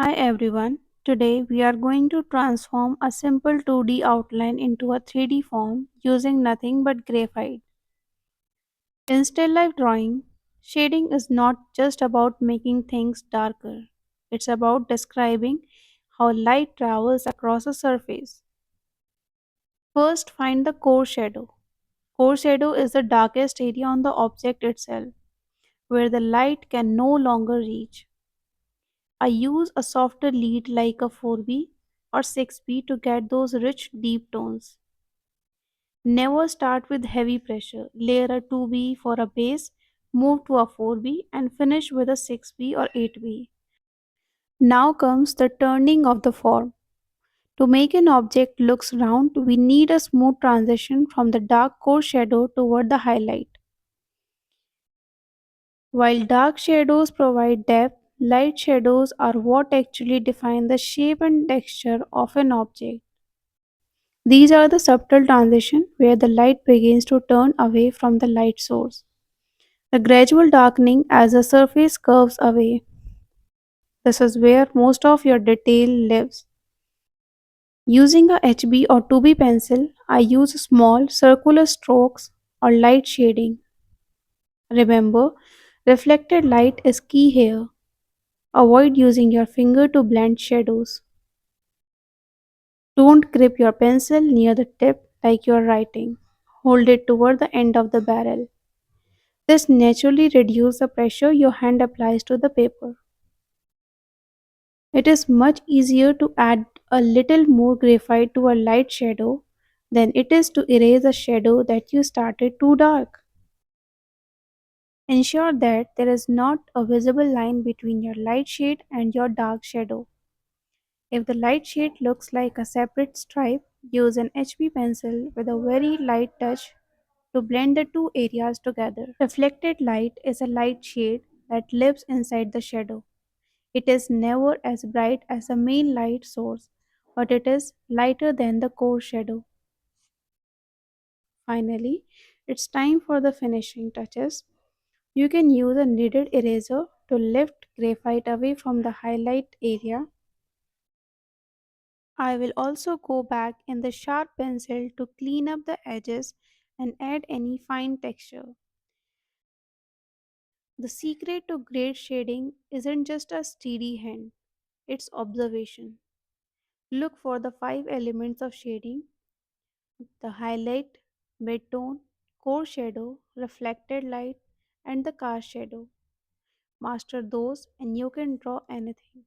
Hi everyone. Today we are going to transform a simple 2D outline into a 3D form using nothing but graphite. In still life drawing, shading is not just about making things darker. It's about describing how light travels across a surface. First, find the core shadow. Core shadow is the darkest area on the object itself, where the light can no longer reach. I use a softer lead like a 4B or 6B to get those rich deep tones. Never start with heavy pressure. Layer a 2B for a base, move to a 4B and finish with a 6B or 8B. Now comes the turning of the form. To make an object looks round, we need a smooth transition from the dark core shadow toward the highlight. While dark shadows provide depth, light shadows are what actually define the shape and texture of an object. These are the subtle transitions where the light begins to turn away from the light source. The gradual darkening as the surface curves away. This is where most of your detail lives. Using a HB or 2B pencil, I use small circular strokes or light shading. Remember, reflected light is key here. Avoid using your finger to blend shadows. Don't grip your pencil near the tip like you are writing. Hold it toward the end of the barrel. This naturally reduces the pressure your hand applies to the paper. It is much easier to add a little more graphite to a light shadow than it is to erase a shadow that you started too dark. Ensure that there is not a visible line between your light shade and your dark shadow. If the light shade looks like a separate stripe, use an HB pencil with a very light touch to blend the two areas together. Reflected light is a light shade that lives inside the shadow. It is never as bright as the main light source, but it is lighter than the core shadow. Finally, it's time for the finishing touches. You can use a kneaded eraser to lift graphite away from the highlight area. I will also go back in the sharp pencil to clean up the edges and add any fine texture. The secret to great shading isn't just a steady hand, it's observation. Look for the five elements of shading: the highlight, midtone, core shadow, reflected light, and the cast shadow. Master those and you can draw anything.